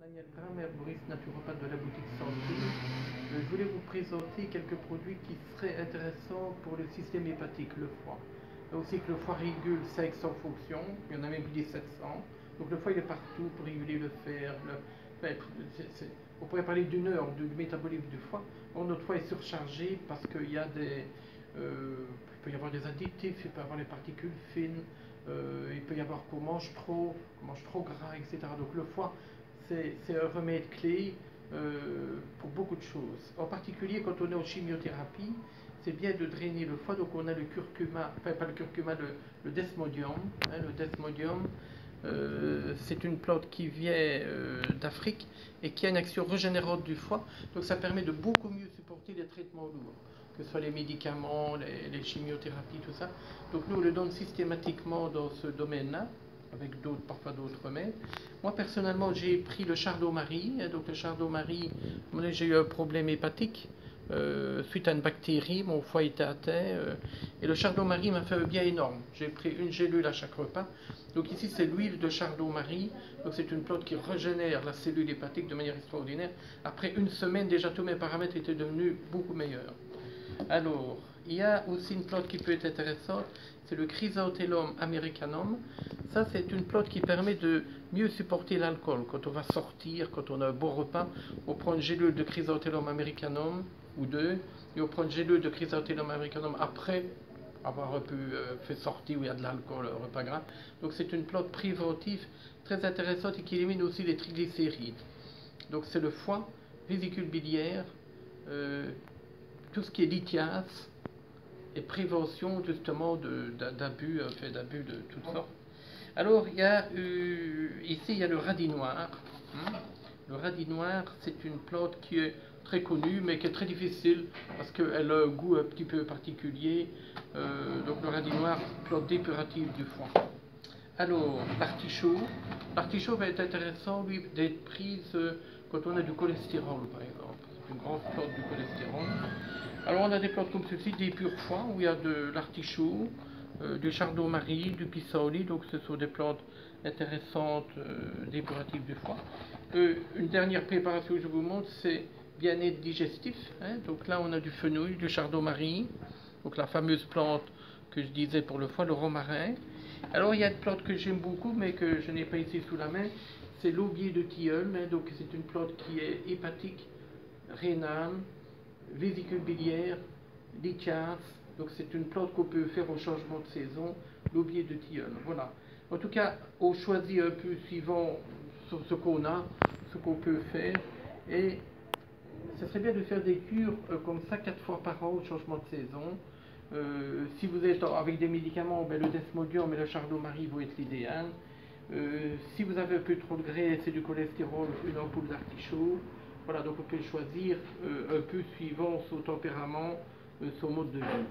Daniel Graham, herboriste naturopathe de la boutique Santé. Je voulais vous présenter quelques produits qui seraient intéressants pour le système hépatique, le foie. Là aussi que le foie régule 500 fonctions, il y en a même plus de 700. Donc le foie il est partout pour réguler le fer. On pourrait parler d'une heure du métabolisme du foie. Or, notre foie est surchargé parce qu'il y a il peut y avoir des additifs, il peut y avoir des particules fines, il peut y avoir qu'on mange trop gras, etc. Donc le foie, c'est un remède clé pour beaucoup de choses. En particulier quand on est en chimiothérapie, c'est bien de drainer le foie. Donc on a le curcuma, enfin pas le curcuma, le desmodium. Le desmodium, c'est une plante qui vient d'Afrique et qui a une action régénérante du foie. Donc ça permet de beaucoup mieux supporter les traitements lourds, que ce soit les médicaments, les chimiothérapies, tout ça. Donc nous on le donne systématiquement dans ce domaine-là, avec parfois d'autres remèdes. Moi personnellement j'ai pris le chardon-marie. Donc le chardon-marie, j'ai eu un problème hépatique suite à une bactérie, mon foie était atteint et le chardon-marie m'a fait un bien énorme. J'ai pris une gélule à chaque repas. Donc ici c'est l'huile de chardon-marie. Donc c'est une plante qui régénère la cellule hépatique de manière extraordinaire. Après une semaine déjà tous mes paramètres étaient devenus beaucoup meilleurs. Alors, il y a aussi une plante qui peut être intéressante, c'est le Chrysanthellum americanum. Ça, c'est une plante qui permet de mieux supporter l'alcool. Quand on va sortir, quand on a un bon repas, on prend une gélule de Chrysanthellum americanum ou deux, et on prend une gélule de Chrysanthellum americanum après avoir un peu fait sortir où il y a de l'alcool, un repas gras. Donc c'est une plante préventive très intéressante et qui élimine aussi les triglycérides. Donc c'est le foie, vésicule biliaire, tout ce qui est lithiase et prévention justement d'abus de toutes sortes. Alors il y a ici il y a le radis noir. Le radis noir, c'est une plante qui est très connue mais qui est très difficile parce qu'elle a un goût un petit peu particulier. Donc le radis noir, plante dépurative du foie. Alors l'artichaut va être intéressant lui d'être prise quand on a du cholestérol par exemple. C'est une grande plante du cholestérol. Alors on a des plantes comme ceci, des purs foies, où il y a de l'artichaut, du chardon-marie, du pissenlit, donc ce sont des plantes intéressantes, dépuratives du foie. Une dernière préparation que je vous montre, c'est bien-être digestif. Donc là on a du fenouil, du chardon-marie, donc la fameuse plante que je disais pour le foie, le romarin. Alors il y a une plante que j'aime beaucoup, mais que je n'ai pas ici sous la main, c'est l'aubier de tilleul, donc c'est une plante qui est hépatique, rénale, vésicule biliaire, lithiase. Donc c'est une plante qu'on peut faire au changement de saison, l'aubier de tilleul. Voilà. En tout cas, on choisit un peu suivant ce qu'on a, ce qu'on peut faire. Et ce serait bien de faire des cures comme ça 4 fois par an au changement de saison. Si vous êtes avec des médicaments, le desmodium et le chardon-marie vont être l'idéal. Si vous avez un peu trop de graisse et du cholestérol, une ampoule d'artichaut. Voilà, donc on peut choisir un peu suivant son tempérament, son mode de vie.